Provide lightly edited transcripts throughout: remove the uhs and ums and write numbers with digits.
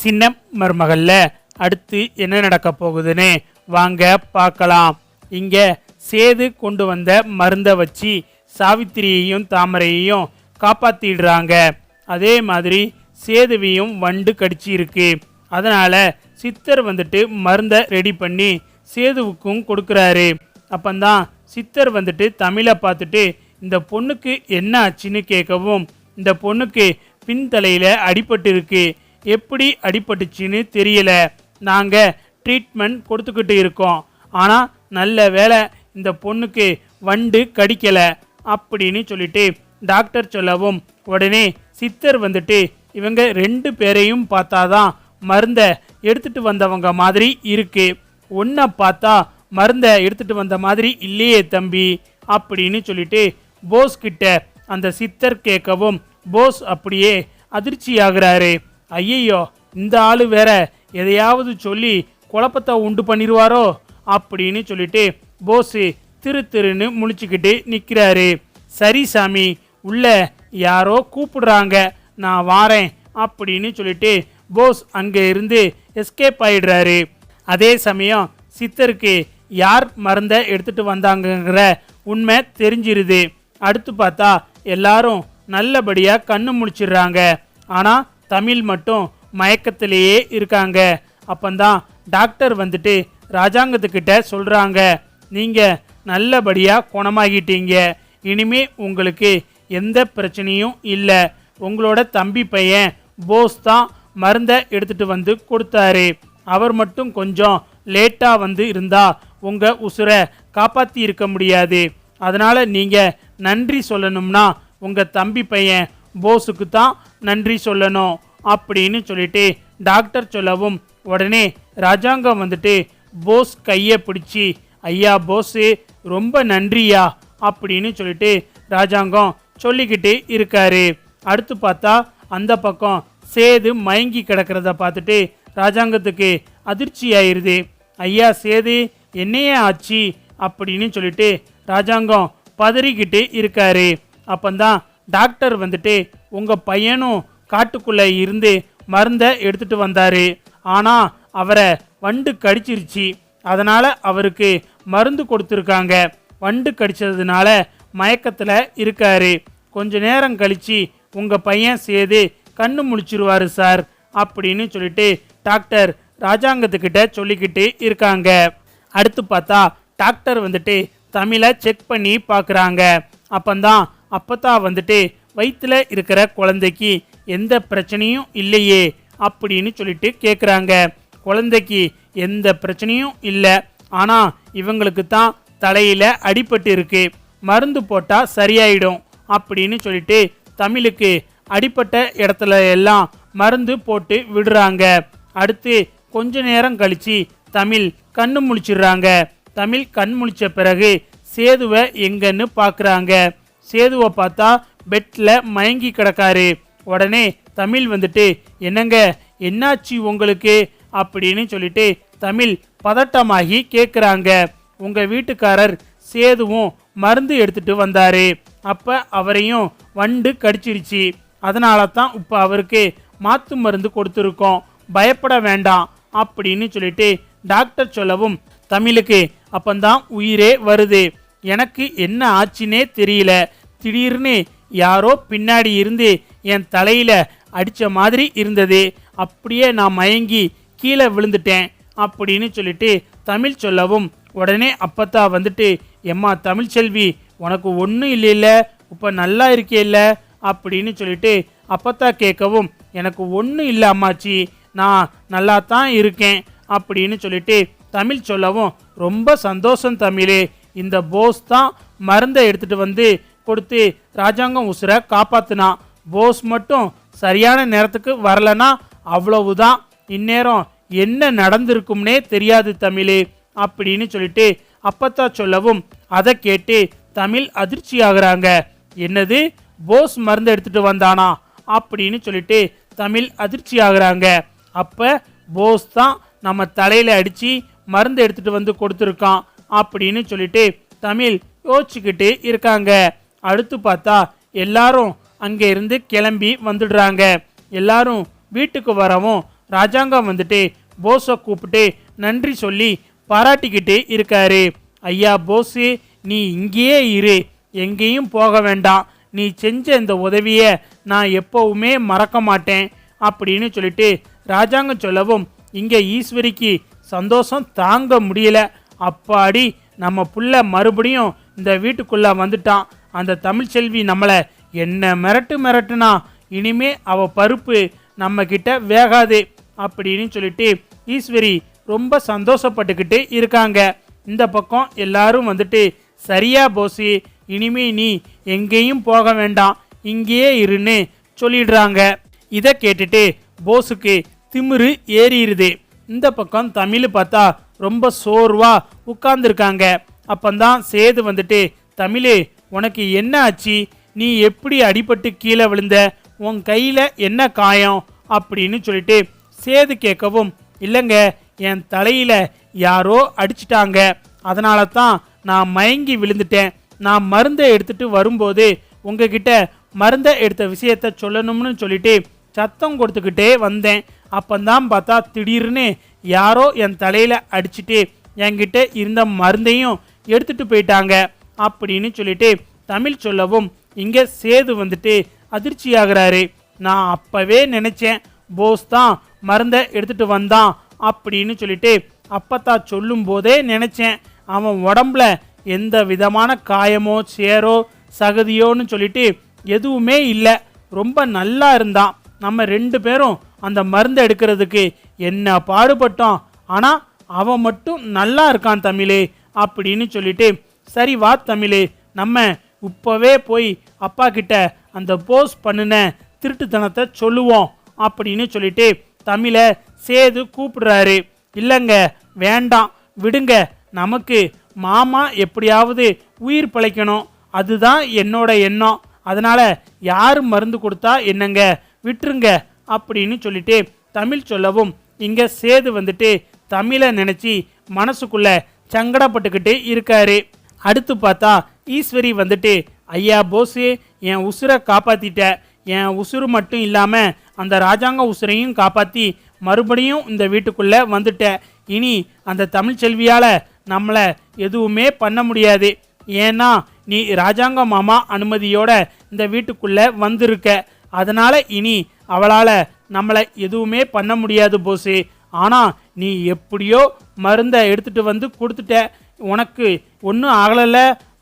சின்ன மருமகள்ல அடுத்து என்ன நடக்க போகுதுன்னு வாங்க பார்க்கலாம். இங்க சேது கொண்டு வந்த மருந்தை வச்சு சாவித்திரியையும் தாமரையையும் காப்பாத்திடுறாங்க. அதே மாதிரி சேதுவையும் வண்டு கடிச்சு இருக்கு. அதனால சித்தர் வந்துட்டு மருந்தை ரெடி பண்ணி சேதுவுக்கும் கொடுக்குறாரு. அப்பந்தான் சித்தர் வந்துட்டு தமிழை பார்த்துட்டு இந்த பொண்ணுக்கு என்ன ஆச்சுன்னு கேட்கவும், இந்த பொண்ணுக்கு பின்தலையில் அடிபட்டு இருக்கு, எப்படி அடிபட்டுச்சின்னு தெரியல, நாங்கள் ட்ரீட்மெண்ட் கொடுத்துக்கிட்டு இருக்கோம், ஆனால் நல்ல வேளை இந்த பொண்ணுக்கு வண்டு கடிக்கலை அப்படின்னு சொல்லிட்டு டாக்டர் சொல்லவும், உடனே சித்தர் வந்துட்டு இவங்க 2 பேரையும் பார்த்தாதான் மருந்தை எடுத்துட்டு வந்தவங்க மாதிரி இருக்கு, ஒன்றை பார்த்தா மருந்தை எடுத்துட்டு வந்த மாதிரி இல்லையே தம்பி அப்படின்னு சொல்லிட்டு போஸ் கிட்ட அந்த சித்தர் கேட்கவும், போஸ் அப்படியே அதிர்ச்சி ஆகுறாரு. ஐயையோ, இந்த ஆளு வேற எதையாவது சொல்லி குழப்பத்தை உண்டு பண்ணிடுவாரோ அப்படின்னு சொல்லிட்டு போஸு திருன்னு முழிச்சுக்கிட்டு நிற்கிறாரு. சரி சாமி, உள்ள யாரோ கூப்பிடுறாங்க, நான் வாரேன் அப்படின்னு சொல்லிட்டு போஸ் அங்கே இருந்து எஸ்கேப் ஆயிடுறாரு. அதே சமயம் சித்தருக்கு யார் மருந்தை எடுத்துட்டு வந்தாங்கங்கிற உண்மை தெரிஞ்சிருது. அடுத்து பார்த்தா எல்லாரும் நல்லபடியாக கண்ணு முழிச்சிடுறாங்க. ஆனால் தமிழ் மட்டும் மயக்கத்திலேயே இருக்காங்க. அப்பந்தான் டாக்டர் வந்துட்டு ராஜாங்கத்துக்கிட்ட சொல்கிறாங்க, நீங்கள் நல்லபடியாக குணமாகிட்டீங்க, இனிமே உங்களுக்கு எந்த பிரச்சனையும் இல்லை, உங்களோட தம்பி பையன் போஸ் தான் மருந்தை எடுத்துகிட்டு வந்து கொடுத்தாரு, அவர் மட்டும் கொஞ்சம் லேட்டாக வந்து இருந்தால் உங்கள் உசுரை காப்பாற்றி இருக்க முடியாது, அதனால் நீங்கள் நன்றி சொல்லணும்னா உங்கள் தம்பி பையன் போஸுக்கு தான் நன்றி சொல்லணும் அப்படின்னு சொல்லிட்டு டாக்டர் சொல்லவும், உடனே ராஜாங்கம் வந்துட்டு போஸ் கையை பிடிச்சி, ஐயா போஸு ரொம்ப நன்றியா அப்படின்னு சொல்லிட்டு ராஜாங்கம் சொல்லிக்கிட்டு இருக்காரு. அடுத்து பார்த்தா அந்த பக்கம் சேது மயங்கி கிடக்கிறத பார்த்துட்டு ராஜாங்கத்துக்கு அதிர்ச்சி ஆயிடுது. ஐயா சேது, என்னையே ஆச்சு அப்படின்னு சொல்லிட்டு ராஜாங்கம் பதறிக்கிட்டு இருக்காரு. அப்பந்தான் டாக்டர் வந்துட்டு உங்கள் பையனும் காட்டுக்குள்ளே இருந்து மருந்தை எடுத்துகிட்டு வந்தார், ஆனால் அவரை வண்டு கடிச்சிருச்சு, அதனால் அவருக்கு மருந்து கொடுத்துருக்காங்க, வண்டு கடிச்சதுனால மயக்கத்தில் இருக்காரு, கொஞ்ச நேரம் கழித்து உங்கள் பையன் சேது கண்ணு முழிச்சிருவாரு சார் அப்படின்னு சொல்லிட்டு டாக்டர் ராஜாங்கத்துக்கிட்ட சொல்லிக்கிட்டு இருக்காங்க. அடுத்து பார்த்தா டாக்டர் வந்துட்டு தமிழை செக் பண்ணி பார்க்குறாங்க. அப்பந்தான் வந்துட்டு வயிற்றில் இருக்கிற குழந்தைக்கு எந்த பிரச்சனையும் இல்லையே அப்படின்னு சொல்லிட்டு கேட்குறாங்க. குழந்தைக்கு எந்த பிரச்சனையும் இல்லை, ஆனால் இவங்களுக்கு தான் தலையில் அடிபட்டு இருக்கு, மருந்து போட்டால் சரியாயிடும் அப்படின்னு சொல்லிட்டு தமிழுக்கு அடிப்பட்ட இடத்துல எல்லாம் மருந்து போட்டு விடுறாங்க. அடுத்து கொஞ்ச நேரம் கழித்து தமிழ் கண்ணு முழிச்சிடுறாங்க. தமிழ் கண் முழிச்ச பிறகு சேதுவை எங்கன்னு பார்க்குறாங்க. சேதுவை பார்த்தா பெட்டில் மயங்கி கிடக்காரு. உடனே தமிழ் வந்துட்டு, என்னங்க என்னாச்சு உங்களுக்கு அப்படின்னு சொல்லிட்டு தமிழ் பதட்டமாகி கேட்குறாங்க. உங்கள் வீட்டுக்காரர் சேதுவும் மருந்து எடுத்துகிட்டு வந்தார், அப்போ அவரையும் வண்டு கடிச்சிருச்சு, அதனால தான் இப்போ அவருக்கு மாற்று மருந்து கொடுத்துருக்கோம், பயப்பட வேண்டாம் அப்படின்னு சொல்லிட்டு டாக்டர் சொல்லவும், தமிழுக்கு அப்பந்தான் உயிரே வருது. எனக்கு என்ன ஆச்சுன்னே தெரியல, திடீர்னு யாரோ பின்னாடி இருந்து என் தலையில் அடித்த மாதிரி இருந்தது, அப்படியே நான் மயங்கி கீழே விழுந்துட்டேன் அப்படின்னு சொல்லிட்டு தமிழ் சொல்லவும், உடனே அப்பத்தா வந்துட்டு, எம்மா தமிழ்ச்செல்வி, உனக்கு ஒன்றும் இல்லைல்ல, இப்போ நல்லா இருக்கேல்ல அப்படின்னு சொல்லிட்டு அப்பத்தா கேட்கவும், எனக்கு ஒன்றும் இல்லை அம்மாச்சி, நான் நல்லா தான் இருக்கேன் அப்படின்னு சொல்லிட்டு தமிழ் சொல்லவும், ரொம்ப சந்தோஷம் தமிழ், இந்த போஸ் தான் மருந்தை எடுத்துகிட்டு வந்து கொடுத்து ராஜாங்கம் உசுரை காப்பாத்துனா, போஸ் மட்டும் சரியான நேரத்துக்கு வரலனா அவ்வளவுதான், இந்நேரம் என்ன நடந்திருக்கும்னே தெரியாது தமிழ் அப்படின்னு சொல்லிட்டு அப்பத்தா சொல்லவும், அதை கேட்டு தமிழ் அதிர்ச்சி ஆகுறாங்க. என்னது, போஸ் மருந்து எடுத்துட்டு வந்தானா அப்படின்னு சொல்லிட்டு தமிழ் அதிர்ச்சி ஆகுறாங்க. அப்போ போஸ் தான் நம்ம தலையில் அடித்து மருந்து எடுத்துட்டு வந்து கொடுத்துருக்கான் அப்படின்னு சொல்லிட்டு தமிழ் யோசிச்சுக்கிட்டு இருக்காங்க. அடுத்து பார்த்தா எல்லாரும் அங்கே இருந்து கிளம்பி வந்துடுறாங்க. எல்லாரும் வீட்டுக்கு வரவும் ராஜாங்கம் வந்துட்டு போஸை கூப்பிட்டு நன்றி சொல்லி பாராட்டிக்கிட்டு இருக்காரு. ஐயா போஸு, நீ இங்கேயே இரு, எங்கேயும் போக வேண்டாம். நீ செஞ்ச இந்த உதவியை நான் எப்போவுமே மறக்க மாட்டேன் அப்படின்னு சொல்லிட்டு ராஜாங்கம் சொல்லவும் இங்கே ஈஸ்வரிக்கு சந்தோஷம் தாங்க முடியல. அப்பாடி, நம்ம புள்ள மறுபடியும் இந்த வீட்டுக்குள்ளே வந்துட்டான். அந்த தமிழ்ச்செல்வி நம்மளை என்ன மிரட்டுனா இனிமே அவ பருப்பு நம்ம கிட்ட வேகாது அப்படின்னு சொல்லிட்டு ஈஸ்வரி ரொம்ப சந்தோஷப்பட்டுக்கிட்டு இருக்காங்க. இந்த பக்கம் எல்லாரும் வந்துட்டு சரியா போசி, இனிமே நீ எங்கேயும் போக வேண்டாம், இங்கேயே இருன்னு சொல்லிடுறாங்க. இதை கேட்டுட்டு போஸுக்கு திமிரு ஏறிடுது. இந்த பக்கம் தமிழ் பார்த்தா ரொம்ப சோர்வா உட்கார்ந்துருக்காங்க. அப்பந்தான் சேது வந்துட்டு, தமிழ் உனக்கு என்ன ஆச்சு? நீ எப்படி அடிபட்டு கீழே விழுந்த? உன் கையில் என்ன காயம் அப்படின்னு சொல்லிட்டு சேது கேட்கவும், இல்லைங்க, என் தலையில் யாரோ அடிச்சிட்டாங்க, அதனால தான் நான் மயங்கி விழுந்துட்டேன். நான் மருந்தை எடுத்துட்டு வரும்போது உங்ககிட்ட மருந்தை எடுத்த விஷயத்த சொல்லணும்னு சொல்லிட்டு சத்தம் கொடுத்துக்கிட்டே வந்தேன். அப்பந்தான் பார்த்தா திடீர்னு யாரோ என் தலையில் அடிச்சுட்டு என்கிட்ட இருந்த மருந்தையும் எடுத்துட்டு போயிட்டாங்க அப்படின்னு சொல்லிட்டு தமிழ் சொல்லவும் இங்கே சேது வந்துட்டு அதிர்ச்சியாகிறாரு. நான் அப்பவே நினைச்சேன் போஸ் தான் மருந்தை எடுத்துட்டு வந்தான் அப்படின்னு சொல்லிட்டு அப்பத்தான் சொல்லும் போதே நினைச்சேன். அவன் உடம்புல எந்த விதமான காயமோ சேரோ சகதியோன்னு சொல்லிட்டு எதுவுமே இல்லை, ரொம்ப நல்லா இருந்தான். நம்ம 2 பேரும் அந்த மருந்தை எடுக்கிறதுக்கு என்ன பாடுபட்டோம், ஆனால் அவன் மட்டும் நல்லா இருக்கான் தமிழே அப்படின்னு சொல்லிட்டு, சரி வா தமிழே, நம்ம இப்போவே போய் அப்பா கிட்ட அந்த போஸ் பண்ணின திருட்டுத்தனத்தை சொல்லுவோம் அப்படின்னு சொல்லிட்டு தமிழை சேது கூப்பிடுறாரு. இல்லைங்க, வேண்டாம், விடுங்க, நமக்கு மாமா எப்படியாவது உயிர் பிழைக்கணும், அதுதான் என்னோட எண்ணம். அதனால் யார் மருந்து கொடுத்தா என்னங்க, விட்டுருங்க அப்படின்னு சொல்லிட்டு தமிழ் சொல்லவும் இங்கே சேது வந்துட்டு தமிழை நினச்சி மனசுக்குள்ள சங்கடப்பட்டுக்கிட்டு இருக்காரு. அடுத்து பார்த்தா ஈஸ்வரி வந்துட்டு, ஐயா போஸு, என் உசுரை காப்பாற்றிட்ட, என் உசுறு மட்டும் இல்லாமல் அந்த ராஜாங்க உசுரையும் காப்பாற்றி மறுபடியும் இந்த வீட்டுக்குள்ளே வந்துட்ட. இனி அந்த தமிழ்ச்செல்வியால் நம்மளை எதுவுமே பண்ண முடியாது. ஏன்னா நீ ராஜாங்க மாமா அனுமதியோட இந்த வீட்டுக்குள்ளே வந்திருக்க. அதனால் இனி அவளால் நம்மளை எதுவுமே பண்ண முடியாது போஸு. ஆனால் நீ எப்படியோ மருந்தை எடுத்துகிட்டு வந்து கொடுத்துட்ட, உனக்கு ஒன்றும் ஆகலைல்ல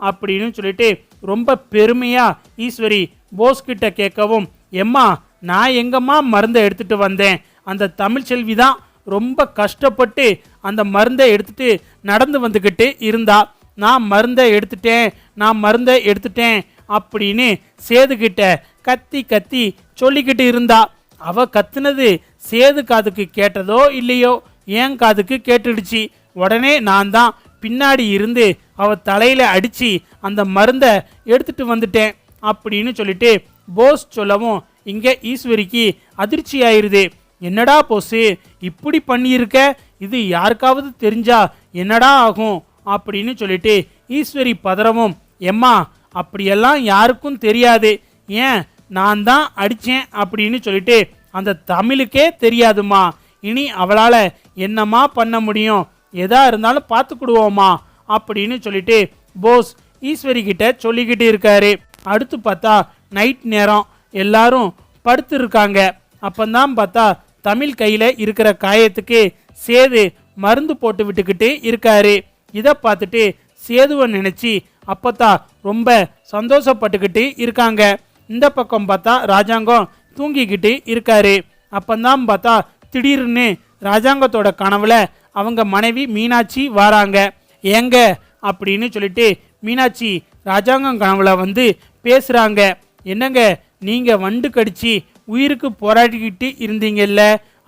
அப்படின்னு சொல்லிட்டு ரொம்ப பெருமையாக ஈஸ்வரி போஸ்கிட்ட கேட்கவும், எம்மா நான் எங்கம்மா மருந்தை எடுத்துகிட்டு வந்தேன், அந்த தமிழ்ச்செல்வி தான் ரொம்ப கஷ்டப்பட்டு அந்த மருந்தை எடுத்துகிட்டு நடந்து வந்துக்கிட்டு இருந்தா. நான் மருந்தை எடுத்துட்டேன் அப்படின்னு சேதுக்கிட்ட கத்தி சொல்லிக்கிட்டு இருந்தா. அவ கத்துனது சேது காதுக்கு கேட்டதோ இல்லையோ, என் காதுக்கு கேட்டுடுச்சு. உடனே நான் தான் பின்னாடி இருந்து அவ தலையில அடிச்சு அந்த மருந்தை எடுத்துட்டு வந்துட்டேன் அப்படின்னு சொல்லிட்டு போஸ் சொல்லவும் இங்கே ஈஸ்வரிக்கு அதிர்ச்சி ஆயிருது. என்னடா போஸு, இப்படி பண்ணியிருக்க, இது யாருக்காவது தெரிஞ்சா என்னடா ஆகும் அப்படின்னு சொல்லிட்டு ஈஸ்வரி பதறவும், எம்மா அப்படியெல்லாம் யாருக்கும் தெரியாது, ஏன் நான் தான் அடித்தேன் அப்படின்னு சொல்லிட்டு அந்த தமிழுக்கே தெரியாதுமா. இனி அவளால் என்னம்மா பண்ண முடியும், எதா இருந்தாலும் பார்த்துக்கிடுவோம்மா அப்படின்னு சொல்லிட்டு போஸ் ஈஸ்வரி கிட்ட சொல்லிக்கிட்டு இருக்காரு. அடுத்து பார்த்தா நைட் நேரம், எல்லாரும் படுத்து இருக்காங்க. அப்பந்தான் பார்த்தா தமிழ் கையில் இருக்கிற காயத்துக்கு சேது மருந்து போட்டு விட்டுக்கிட்டு இருக்காரு. இதை பார்த்துட்டு சேதுவை நினச்சி அப்பத்தான் ரொம்ப சந்தோஷப்பட்டுக்கிட்டு இருக்காங்க. இந்த பக்கம் பார்த்தா ராஜாங்கம் தூங்கிக்கிட்டு இருக்காரு. அப்பந்தான் பார்த்தா திடீர்னு ராஜாங்கத்தோட கனவுல அவங்க மனைவி மீனாட்சி வராங்க. ஏங்க அப்படின்னு சொல்லிட்டு மீனாட்சி ராஜாங்கம் கனவுல வந்து பேசுகிறாங்க. என்னங்க, நீங்கள் வண்டு கடிச்சு உயிருக்கு போராடிக்கிட்டு இருந்தீங்கல்ல,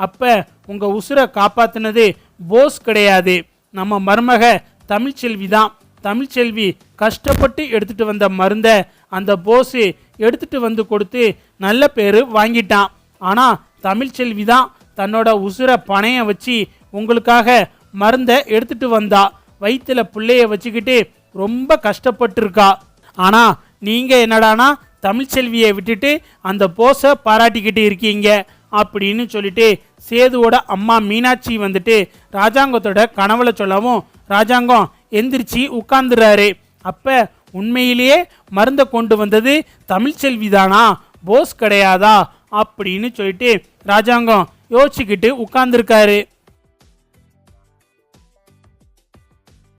அப்போ உங்கள் உசுரை காப்பாற்றினது போஸ் கிடையாது, நம்ம மருமக தமிழ்ச்செல்வி தான். தமிழ்ச்செல்வி கஷ்டப்பட்டு எடுத்துகிட்டு வந்த மருந்தை அந்த போஸு எடுத்துகிட்டு வந்து கொடுத்து நல்ல பேர் வாங்கிட்டான். ஆனால் தமிழ்ச்செல்வி தான் தன்னோட உசுரை பணைய வச்சு உங்களுக்காக மருந்தை எடுத்துகிட்டு வந்தா. வயிற்றுல பிள்ளைய வச்சுக்கிட்டு ரொம்ப கஷ்டப்பட்டுருக்கா. ஆனால் நீங்கள் என்னடானா தமிழ்ச்செல்வியை விட்டுட்டு அந்த போஸை பாராட்டிக்கிட்டு இருக்கீங்க அப்படின்னு சொல்லிட்டு சேதுவோட அம்மா மீனாட்சி வந்துட்டு ராஜாங்கத்தோட கனவுல சொல்லவும் ராஜாங்கம் எந்திரிச்சு உட்கார்ந்துறாரு. அப்ப உண்மையிலேயே மருந்தை கொண்டு வந்தது தமிழ்ச்செல்வி தானா, போஸ் கிடையாதா அப்படின்னு சொல்லிட்டு ராஜாங்கம் யோசிச்சுக்கிட்டு உட்கார்ந்துருக்காரு.